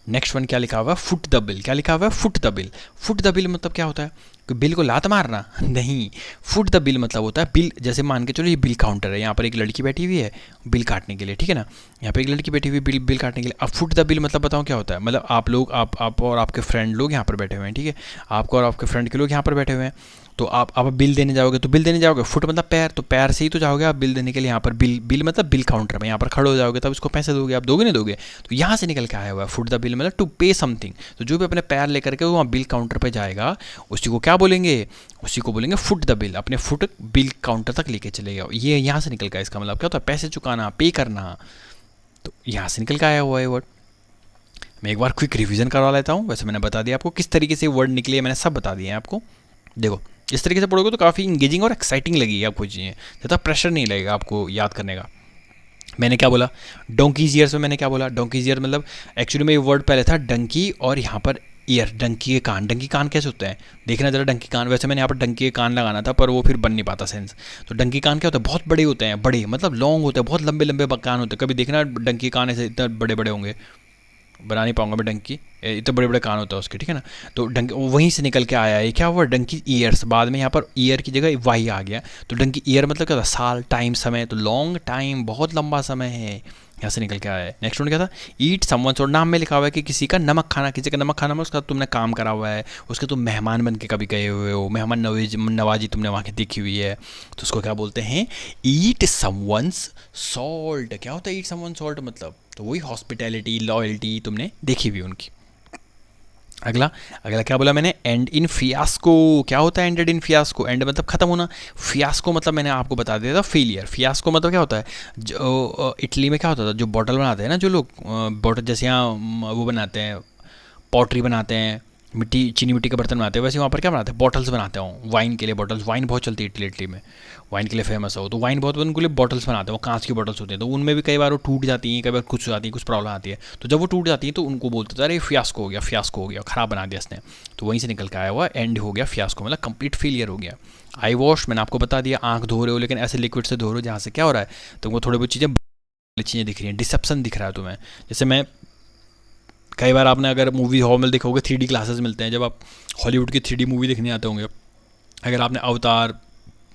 नेक्स्ट वन क्या लिखा हुआ है? Foot the bill. क्या लिखा हुआ है? Foot the bill. Foot the bill मतलब क्या होता है? कि बिल को लात मारना नहीं। फुट द बिल मतलब होता है बिल, जैसे मान के चलो ये बिल काउंटर है, यहाँ पर एक लड़की बैठी हुई है बिल काटने के लिए, ठीक है ना। यहाँ पे एक लड़की बैठी हुई बिल काटने के लिए। अब फुट द बिल मतलब बताओ क्या होता है? मतलब आप लोग, आप और आपके फ्रेंड लोग यहाँ पर बैठे हुए हैं, ठीक है, आपको और आपके फ्रेंड के लोग यहाँ पर बैठे हुए हैं। तो आप बिल देने जाओगे, तो बिल देने जाओगे, फुट मतलब पैर, तो पैर से ही तो जाओगे आप बिल देने के लिए। यहाँ पर बिल मतलब बिल काउंटर में यहाँ पर खड़े हो जाओगे, तब इसको पैसे दोगे, आप दोगे नहीं दोगे। तो यहाँ से निकल के आया हुआ है फुट द बिल मतलब टू पे समथिंग। तो जो भी अपने पैर लेकर के वहाँ बिल काउंटर पर जाएगा उसी को क्या बोलेंगे? उसी को बोलेंगे फुट द बिल। अपने फुट बिल काउंटर तक लेके चले जाओ, ये यहाँ से निकल का इसका मतलब क्या होता है? पैसे चुकाना, पे करना। तो यहाँ से निकल के आया हुआ है वर्ड। मैं एक बार क्विक रिवीजन करवा लेता हूँ। वैसे मैंने बता दिया आपको किस तरीके से वर्ड निकले, मैंने सब बता दिए हैं आपको। देखो इस तरीके से पढ़ोगे तो काफ़ी इंगेजिंग और एक्साइटिंग लगेगी आपको चीज़ें, ज़्यादा प्रेशर नहीं लगेगा आपको याद करने का। मैंने क्या बोला? डोंकीज ईयर्स में मैंने क्या बोला? डोंकीज ईयर मतलब एक्चुअली में ये वर्ड पहले था डंकी, और यहाँ पर ईयर, डंकी के कान। डंकी कान कैसे होते हैं देखना जरा, डंकी कान। वैसे मैंने यहाँ पर डंकी के कान लगाना था पर वो फिर बन नहीं पाता सेंस। तो डंकी कान क्या होता है? बहुत बड़े होते हैं, बड़े मतलब लॉन्ग होते हैं, बहुत लंबे लंबे कान होते हैं। कभी देखना डंकी कान ऐसे इतना बड़े बड़े होंगे, बना नहीं पाऊंगा मैं डंकी, इतने बड़े बड़े कान होता है उसके, ठीक है ना। तो डंकी वहीं से निकल के आया है। क्या हुआ? डंकी ईयर्स, बाद में यहाँ पर ईयर की जगह वाई आ गया। तो डंकी ईयर मतलब क्या होता है? साल, टाइम, समय। तो लॉन्ग टाइम, बहुत लंबा समय है, यहाँ से निकल के आया है। नेक्स्ट वन क्या था, ईट समवन्स, और नाम में लिखा हुआ है कि किसी का नमक खाना, किसी का नमक खाना में उसका तुमने काम करा हुआ है, उसके तुम मेहमान बन के कभी गए हुए हो, मेहमान नवाजी तुमने वहाँ की देखी हुई है, तो उसको क्या बोलते हैं, ईट समवन्स सॉल्ट। क्या होता है ईट समवन्स सॉल्ट मतलब, तो वही हॉस्पिटैलिटी, लॉयल्टी तुमने देखी हुई उनकी। अगला अगला क्या बोला मैंने, एंड इन फियास्को। क्या होता है एंडेड इन फियास्को, एंड मतलब खत्म होना, फियास्को मतलब मैंने आपको बता दिया था फेलियर। फियास्को मतलब क्या होता है, जो इटली में क्या होता था, जो बॉटल बनाते हैं ना जो लोग, बॉटल जैसे यहाँ वो बनाते हैं, पॉटरी बनाते हैं, मिट्टी चीनी मिट्टी के बर्तन बनाते हैं, वैसे वहाँ पर क्या बनाते हैं, बॉटल्स बनाते हैं। वाइन के लिए बॉटल्स, वाइन बहुत चलती है इटली में, वाइन के लिए फेमस हो, तो वाइन बहुत उनके लिए बॉटल्स बनाते हैं, वो कांच की बॉटल्स होती हैं, तो उनमें भी कई बार वो टूट जाती हैं, कई बार कुछ हो जाती है, कुछ प्रॉब्लम आती है, तो जब वो टूट जाती है तो उनको बोलते थे अरे फियास्को हो गया, फियास्को हो गया, ख़राब बना दिया इसने, तो वहीं से निकल के आया हुआ एंड हो गया फियास्को, मतलब कंप्लीट फेलियर हो गया। आई वॉश मैंने आपको बता दिया, आँख धो रहे हो लेकिन ऐसे लिक्विड से धो रहे हो जहाँ से क्या हो रहा है, तुमको थोड़ी बहुत चीज़ें दिख रही हैं, डिसेप्शन दिख रहा है तुम्हें। जैसे मैं कई बार आपने अगर मूवी हॉल में देखोगे 3D क्लासेस मिलते हैं, जब आप हॉलीवुड की 3D मूवी देखने आते होंगे, अगर आपने अवतार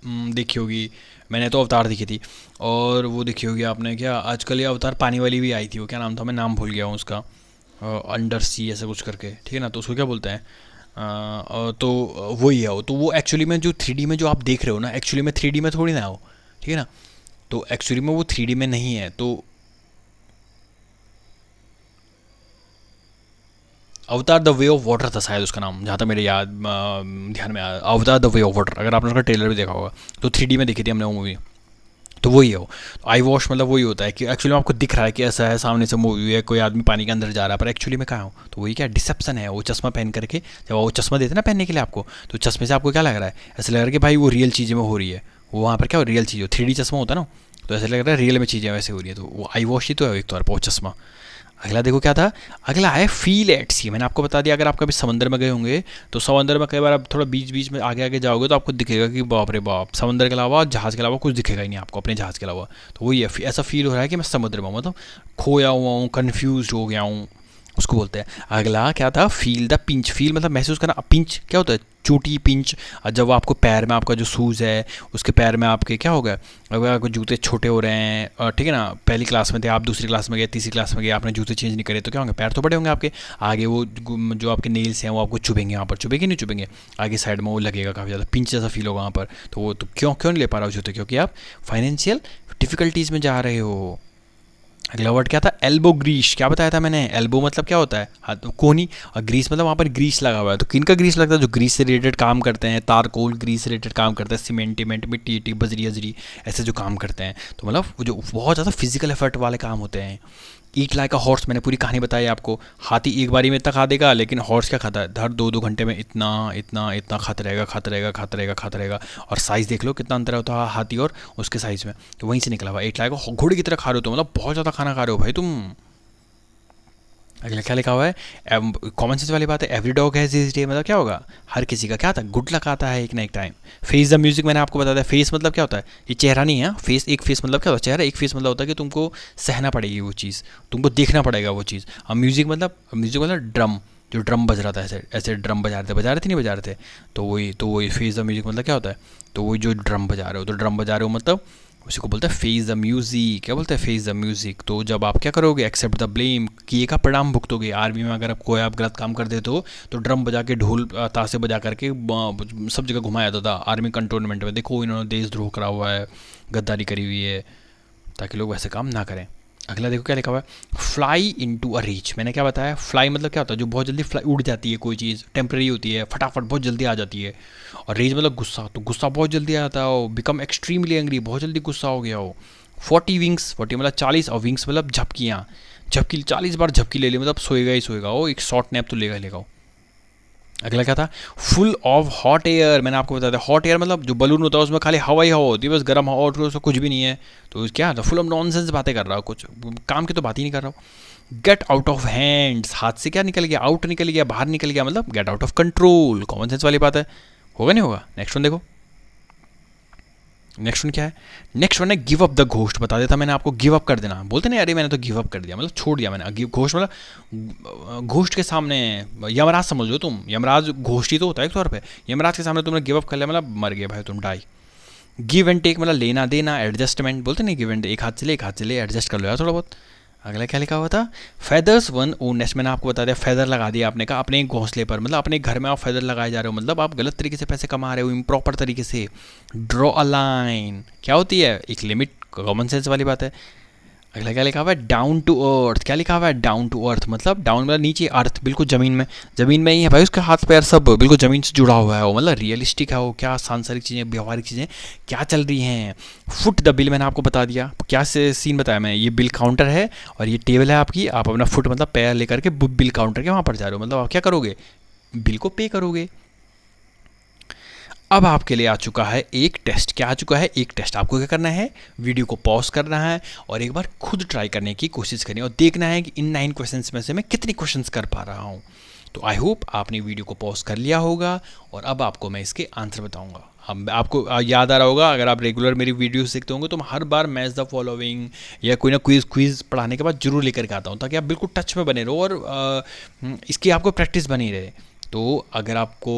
देखी होगी, मैंने तो अवतार देखी थी, और वो देखी होगी आपने क्या, आजकल ये अवतार पानी वाली भी आई थी, वो क्या नाम था, मैं नाम भूल गया हूँ उसका, अंडर सी ऐसा कुछ करके, ठीक है ना, तो उसको क्या बोलते हैं, तो वही है वो, तो वो एक्चुअली में जो 3D में जो आप देख रहे हो ना, एक्चुअली में 3D में थोड़ी ना हो, ठीक है ना, तो एक्चुअली में वो 3D में नहीं है, तो अवतार द वे ऑफ वाटर था शायद उसका नाम, जहाँ तक मेरे याद ध्यान में आया, अवतार द वे ऑफ वाटर, अगर आपने उसका ट्रेलर भी देखा होगा, तो 3D में देखी थी हमने वो मूवी, तो वही है वो। तो आई वॉश मतलब वही होता है कि एक्चुअली में आपको दिख रहा है कि ऐसा है, सामने से मूवी है, कोई आदमी पानी के अंदर जा रहा है, पर एक्चुअली में कहाँ हो, तो वही क्या डिसेप्शन है, वो चश्मा पहन करके, जब वो चश्मा देते ना पहनने के लिए आपको, तो चश्मे से आपको क्या लग रहा है, ऐसा लग रहा है कि भाई वो रियल चीज़ें में हो रही है, वो वहाँ पर क्या हो रियल चीज़ हो, 3D चश्मा होता है ना, तो ऐसा लग रहा है रियल में चीज़ें वैसे हो रही है, तो वो आई वॉश ही तो है एक तौर पर वो चश्मा। अगला देखो क्या था, अगला है फील एट सी। मैंने आपको बता दिया अगर आप कभी समंदर में गए होंगे, तो समंदर में कई बार आप थोड़ा बीच बीच में आगे आगे जाओगे तो आपको दिखेगा कि बाप रे बाप, समंदर के अलावा जहाज़ के अलावा कुछ दिखेगा ही नहीं आपको अपने जहाज़ के अलावा, तो वही है, ऐसा फील हो रहा है कि मैं समुद्र में हूँ, मतलब खोया हुआ हूँ, कन्फ्यूज हो गया हूँ, उसको बोलते हैं। अगला क्या था, फील द पिंच। फील मतलब महसूस करना, पिंच क्या होता है, चोटी पिंच, और जब आपको पैर में आपका जो शूज़ है उसके पैर में आपके क्या हो गया, अगर आपको जूते छोटे हो रहे हैं, ठीक है ना, पहली क्लास में थे आप, दूसरी क्लास में गए, तीसरी क्लास में गए, आपने जूते चेंज नहीं करे, तो क्या होंगे, पैर तो बड़े होंगे आपके, आगे वो जो आपके नेल्स हैं वो आपको चुभेंगे, वहाँ पर चुभेंगे नहीं चुभेंगे, आगे साइड में वो लगेगा काफ़ी ज़्यादा, पिंच जैसा फील होगा वहाँ पर, तो वो तो क्यों क्यों नहीं ले पा रहा हो जूते, क्योंकि आप फाइनेंशियल डिफ़िकल्टीज़ में जा रहे हो। अगला वर्ड क्या था, एल्बो ग्रीस। क्या बताया था मैंने, एल्बो मतलब क्या होता है, हाथ तो कोहनी, और ग्रीस मतलब वहाँ पर ग्रीस लगा हुआ है, तो किन का ग्रीस लगता है, जो ग्रीस से रिलेटेड काम करते हैं, तारकोल ग्रीस से रिलेटेड काम करते हैं, सीमेंट टिमेंट मिट्टी इट्टी बजरी अजरी ऐसे जो काम करते हैं, तो मतलब वो जो बहुत ज़्यादा फिजिकल एफर्ट वाले काम होते हैं। ईट लाइक अ हॉर्स, मैंने पूरी कहानी बताई आपको, हाथी एक बारी में इतना खा देगा, लेकिन हॉर्स क्या खाता है, हर 2-2 घंटे में इतना इतना इतना खाता रहेगा, खाता रहेगा, खाता रहेगा, खाता रहेगा, और साइज़ देख लो कितना अंतर होता है हाथी और उसके साइज़ में, तो वहीं से निकला हुआ ईट लाइक अ घोड़े की तरह खा रहे हो, तो मतलब बहुत ज़्यादा खाना खा रहे हो भाई तुम। अगला क्या लिखा हुआ है, कॉमन सेंस वाली बात है, every dog has his day, मतलब क्या होगा, हर किसी का क्या आता है, गुड लक आता है एक ना एक टाइम। फेस द म्यूजिक, मैंने आपको बता दिया, फेस मतलब क्या होता है, ये चेहरा नहीं है, फेस एक फेस मतलब क्या होता है, चेहरा एक फेस मतलब होता है कि तुमको सहना पड़ेगी वो चीज़, तुमको देखना पड़ेगा वो चीज़। अब म्यूजिक मतलब ड्रम, जो ड्रम बज रहा था, ऐसे ऐसे ड्रम बजा रहे थे नहीं बजा रहे थे, तो वही फेस द म्यूजिक मतलब क्या होता है, तो वही जो ड्रम बजा रहे हो, तो ड्रम बजा रहे हो मतलब उसी को बोलते हैं फेस द म्यूजिक। क्या बोलते हैं, फेस द म्यूजिक। तो जब आप क्या करोगे, एक्सेप्ट द ब्लेम, किए का परिणाम भुगतोगे। आर्मी में अगर आप कोई आप गलत काम कर देते हो तो ड्रम बजा के, ढोल ताशे बजा करके सब जगह घुमाया जाता था आर्मी कंटोनमेंट में, देखो इन्होंने देशद्रोह करा हुआ है, गद्दारी करी हुई है, ताकि लोग वैसे काम ना करें। अगला देखो क्या लिखा हुआ है, फ्लाई इनटू अ रीच। मैंने क्या बताया, फ्लाई मतलब क्या होता है, जो बहुत जल्दी फ्लाई उड़ जाती है, कोई चीज़ टेम्प्रेरी होती है, फटाफट बहुत जल्दी आ जाती है। और रीच मतलब गुस्सा, तो गुस्सा बहुत जल्दी आ जाता है, बिकम एक्सट्रीमली एंग्री, बहुत जल्दी गुस्सा हो गया हो। 40 विंग्स, 40 मतलब 40, और विंग्स मतलब झपकियाँ, झपकी 40 बार झपकी ले ली, मतलब सोएगा ही सोएगा वो, एक शॉर्ट नैप तो लेगा ही लेगा वो। अगला क्या था, फुल ऑफ हॉट एयर। मैंने आपको बताया था हॉट एयर मतलब जो बलून होता है उसमें खाली हवा ही हवा होती है, बस गर्म हवा, और उसमें कुछ भी नहीं है, तो क्या था, फुल ऑफ नॉनसेंस बातें कर रहा हो, कुछ काम की तो बात ही नहीं कर रहा हूँ। गेट आउट ऑफ हैंड्स, हाथ से क्या निकल गया, आउट निकल गया, बाहर निकल गया, मतलब get out of control, common sense वाली बात है, होगा नहीं होगा। नेक्स्ट वन देखो, नेक्स्ट वन क्या है, नेक्स्ट वन है गिव अप द घोस्ट। बता देता मैंने आपको, गिव अप कर देना, बोलते नहीं अरे मैंने तो गिव अप कर दिया, मतलब छोड़ दिया मैंने। घोस्ट मतलब घोस्ट के सामने, यमराज समझ लो तुम, यमराज घोस्ट ही तो होता है एक तौर पे, यमराज के सामने तुमने गिव अप कर लिया, मतलब मर गए भाई तुम, डाई। गिव एंड टेक मतलब लेना देना, एडजस्टमेंट बोलते नहीं, गिव एंड, एक हाथ से ले एक हाथ से ले, एडजस्ट कर लो यार थोड़ा बहुत। अगला क्या लिखा हुआ था, फेदर्स वन ओन नेस्ट, मैंने आपको बता दिया फेदर लगा दिया आपने कहा अपने घोंसले पर, मतलब अपने घर में आप फेदर लगाए जा रहे हो, मतलब आप गलत तरीके से पैसे कमा रहे हो, इम्प्रॉपर तरीके से। ड्रॉ अ लाइन क्या होती है, एक लिमिट, कॉमन सेंस वाली बात है। अगला क्या लिखा हुआ है, डाउन टू अर्थ, क्या लिखा हुआ है, डाउन टू अर्थ मतलब डाउन मतलब नीचे, अर्थ बिल्कुल ज़मीन में ही है भाई, उसके हाथ पैर सब बिल्कुल ज़मीन से जुड़ा हुआ है वो, मतलब रियलिस्टिक है वो, क्या सांसारिक चीज़ें व्यवहारिक चीज़ें क्या चल रही हैं। फुट द बिल मैंने आपको बता दिया, क्या से सीन बताया मैं, ये बिल काउंटर है और ये टेबल है आपकी, आप अपना फुट मतलब पैर लेकर के बिल काउंटर के वहाँ पर जा रहे हो, मतलब आप क्या करोगे, बिल को पे करोगे। अब आपके लिए आ चुका है एक टेस्ट, क्या आ चुका है, एक टेस्ट। आपको क्या करना है, वीडियो को पॉज करना है और एक बार खुद ट्राई करने की कोशिश करनी है और देखना है कि इन 9 क्वेश्चंस में से मैं कितने क्वेश्चंस कर पा रहा हूँ। तो आई होप आपने वीडियो को पॉज कर लिया होगा और अब आपको मैं इसके आंसर बताऊँगा। अब आपको याद आ रहा होगा, अगर आप रेगुलर मेरी वीडियोस देखते होंगे तो मैं हर बार मैच द फॉलोइंग या कोई ना क्विज पढ़ाने के बाद जरूर लेकर के आता हूँ, ताकि आप बिल्कुल टच में बने रहो और इसकी आपको प्रैक्टिस बनी रहे। तो अगर आपको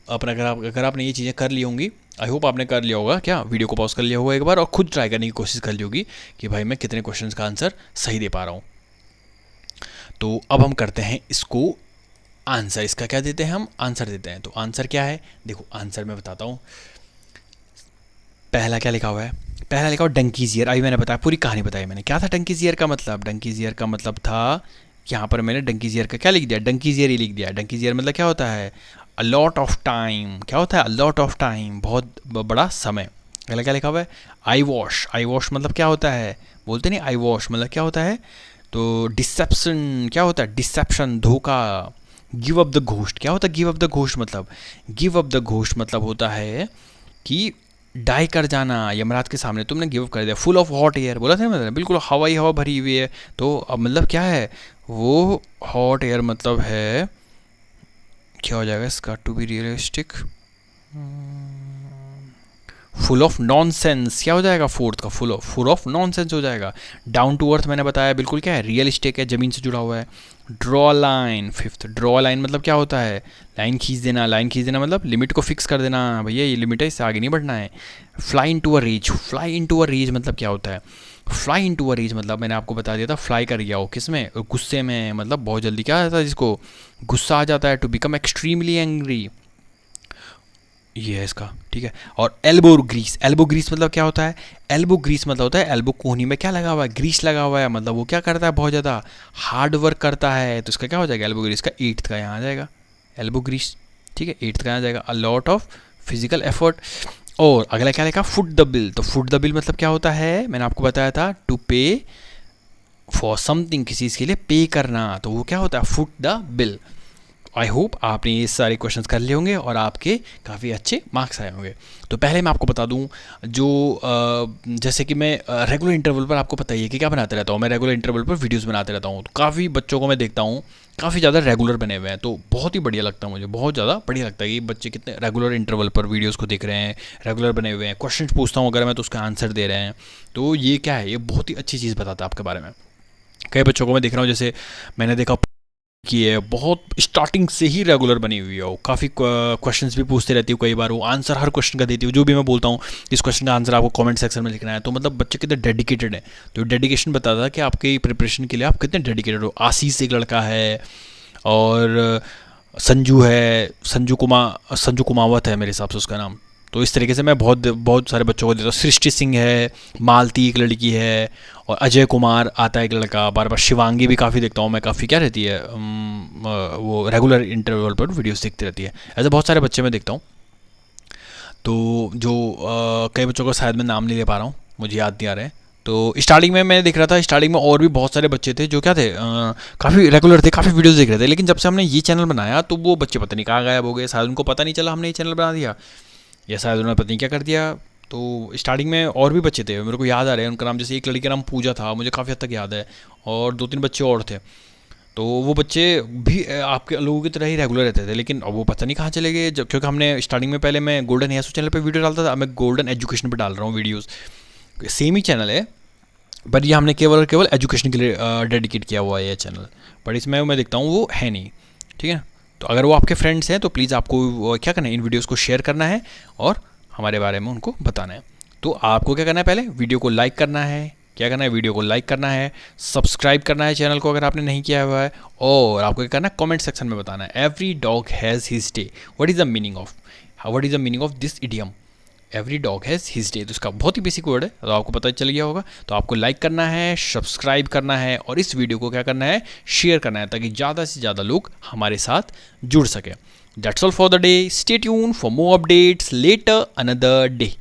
अपना अगर आपने ये चीज़ें कर ली होंगी, आई होप आपने कर लिया होगा, क्या वीडियो को पॉज कर लिया होगा एक बार और खुद ट्राई करने की कोशिश कर ली होगी कि भाई मैं कितने क्वेश्चंस का आंसर सही दे पा रहा हूँ। तो अब हम करते हैं इसको आंसर, इसका क्या देते हैं, हम आंसर देते हैं। तो आंसर क्या है, देखो आंसर मैं बताता हूँ। पहला क्या लिखा हुआ है, पहला लिखा हुआ डंकीज ईयर। अभी मैंने बताया, पूरी कहानी बताई मैंने, क्या था डंकीज ईयर का मतलब, डंकीज ईयर का मतलब था, यहाँ पर मैंने डंकीज ईयर का क्या लिख दिया, डंकीज ईयर ही लिख दिया। डंकीज ईयर मतलब क्या होता है, अ लॉट ऑफ टाइम, क्या होता है, अ लॉट ऑफ टाइम, बहुत बड़ा समय। अगला क्या लिखा हुआ है, आई वॉश, आई वॉश मतलब क्या होता है, बोलते नहीं आई वॉश मतलब क्या होता है, तो डिसेप्शन, क्या होता है, डिसेप्शन धोखा। गिव अप द घोस्ट, क्या होता है गिव अप द घोस्ट मतलब, गिव अप द घोस्ट मतलब होता है कि डाई कर जाना यमराज के सामने, तुमने गिव अप कर दिया। फुल ऑफ हॉट एयर बोला था ना, मतलब बिल्कुल हवाई हवा भरी हुई है। तो अब मतलब क्या है वो, हॉट एयर मतलब है, क्या हो जाएगा इसका, to be realistic, full of nonsense, क्या हो जाएगा फोर्थ का, फुल ऑफ नॉनसेंस हो जाएगा। डाउन टू अर्थ मैंने बताया बिल्कुल क्या है, रियलिस्टिक है, ज़मीन से जुड़ा हुआ है। Draw line, fifth, draw line मतलब क्या होता है, लाइन खींच देना, लाइन खींच देना मतलब लिमिट को फिक्स कर देना, भैया ये लिमिट है, इससे आगे नहीं बढ़ना है। Fly into a reach, fly into a reach मतलब क्या होता है, fly into a reach मतलब मैंने आपको बता दिया था, फ्लाई कर गया हो किस में, गुस्से में, मतलब बहुत जल्दी क्या आता है जिसको गुस्सा आ जाता है, टू बिकम एक्सट्रीमली एंग्री, ये है इसका, ठीक है। और एल्बो ग्रीस, एल्बो ग्रीस मतलब क्या होता है, एल्बो ग्रीस मतलब होता है एल्बो कोहनी में क्या लगा हुआ है, ग्रीस लगा हुआ है, मतलब वो क्या करता है, बहुत ज़्यादा हार्ड वर्क करता है, तो इसका क्या हो जाएगा, एल्बो ग्रीस का 8th का यहाँ आ जाएगा एल्बो ग्रीस, ठीक है, 8th का यहाँ आ जाएगा, अ लॉट ऑफ फिजिकल एफर्ट। और अगला क्या लिखा, फुट द बिल, तो फुट द बिल मतलब क्या होता है, मैंने आपको बताया था, टू पे फॉर समथिंग, किसी चीज़ के लिए पे करना, तो वो क्या होता है, foot the bill. I hope आपने ये सारे क्वेश्चंस कर लिए होंगे और आपके काफ़ी अच्छे मार्क्स आए होंगे। तो पहले मैं आपको बता दूं, जो जैसे कि मैं रेगुलर इंटरवल पर, आपको पता ही है कि क्या बनाते रहता हूँ मैं, रेगुलर इंटरवल पर वीडियोस बनाते रहता हूँ, तो काफ़ी बच्चों को मैं देखता हूँ काफ़ी ज़्यादा रेगुलर बने हुए हैं, तो बहुत ही बढ़िया लगता है मुझे, बहुत ज़्यादा बढ़िया लगता है कि बच्चे कितने रेगुलर इंटरवल पर वीडियोज़ को देख रहे हैं, रेगुलर बने हुए हैं, क्वेश्चन पूछता हूँ अगर मैं तो उसका आंसर दे रहे हैं, तो ये क्या है, ये बहुत ही अच्छी चीज़ बताता है आपके बारे में। कई बच्चों को मैं देख रहा हूँ, जैसे मैंने देखा कि है बहुत स्टार्टिंग से ही रेगुलर बनी हुई है, वो काफ़ी क्वेश्चंस भी पूछते रहती है, कई बार वो आंसर हर क्वेश्चन का देती है, जो भी मैं बोलता हूँ इस क्वेश्चन का आंसर आपको कमेंट सेक्शन में लिखना है, तो मतलब बच्चे कितने डेडिकेटेड हैं, तो डेडिकेशन बताता है कि आपके प्रिपरेशन के लिए आप कितने डेडिकेटेड हो। आशीष एक लड़का है और संजू है, संजू कुमावत है मेरे हिसाब से उसका नाम, तो इस तरीके से मैं बहुत सारे बच्चों को देता हूँ। सृष्टि सिंह है, मालती एक लड़की है, और अजय कुमार आता है एक लड़का, बार बार शिवांगी भी काफ़ी देखता हूँ मैं, काफ़ी क्या रहती है वो रेगुलर इंटरवल पर वीडियोस देखती रहती है, ऐसे बहुत सारे बच्चे मैं देखता हूँ। तो जो कई बच्चों का शायद मैं नाम नहीं ले पा रहा हूँ, मुझे याद नहीं आ रहे हैं। तो स्टार्टिंग में मैं देख रहा था, स्टार्टिंग में और भी बहुत सारे बच्चे थे जो क्या थे, काफ़ी रेगुलर थे, काफ़ी वीडियोस देख रहे थे, लेकिन जब से हमने ये चैनल बनाया तो वो बच्चे पता नहीं कहाँ गायब हो गए, शायद उनको पता नहीं चला हमने ये चैनल बना दिया, या शायद उन्होंने पता नहीं क्या कर दिया। तो स्टार्टिंग में और भी बच्चे थे मेरे को याद आ रहे हैं उनका नाम, जैसे एक लड़की का नाम पूजा था, मुझे काफ़ी हद तक याद है, और 2-3 बच्चे और थे, तो वो बच्चे भी आपके लोगों की तरह ही रेगुलर रहते थे, लेकिन अब वो पता नहीं कहाँ चले गए, जब क्योंकि हमने स्टार्टिंग में पहले मैं गोल्डन हेयर्स चैनल पे वीडियो डालता था, अब मैं गोल्डन एजुकेशन पे डाल रहा हूँ वीडियोस, सेम ही चैनल है बट ये हमने केवल और केवल एजुकेशन के लिए डेडिकेट किया हुआ है ये चैनल, बट इसमें मैं देखता हूँ वो है नहीं, ठीक है। तो अगर वो आपके फ्रेंड्स हैं तो प्लीज़ आपको क्या करना है, इन वीडियोज़ को शेयर करना है और हमारे बारे में उनको बताना है। तो आपको क्या करना है, पहले वीडियो को लाइक करना है। क्या करना है, वीडियो को लाइक करना है, सब्सक्राइब करना है चैनल को अगर आपने नहीं किया हुआ है, और आपको क्या करना है, कमेंट सेक्शन में बताना है every dog has his day. What is the meaning of this idiom, every dog has his day. तो इसका बहुत ही बेसिक वर्ड है, तो आपको पता चल गया होगा। तो आपको लाइक करना है, सब्सक्राइब करना है, और इस वीडियो को क्या करना है, शेयर करना है, ताकि ज़्यादा से ज़्यादा लोग हमारे साथ जुड़ सके। That's all for the day. Stay tune for more updates later another day.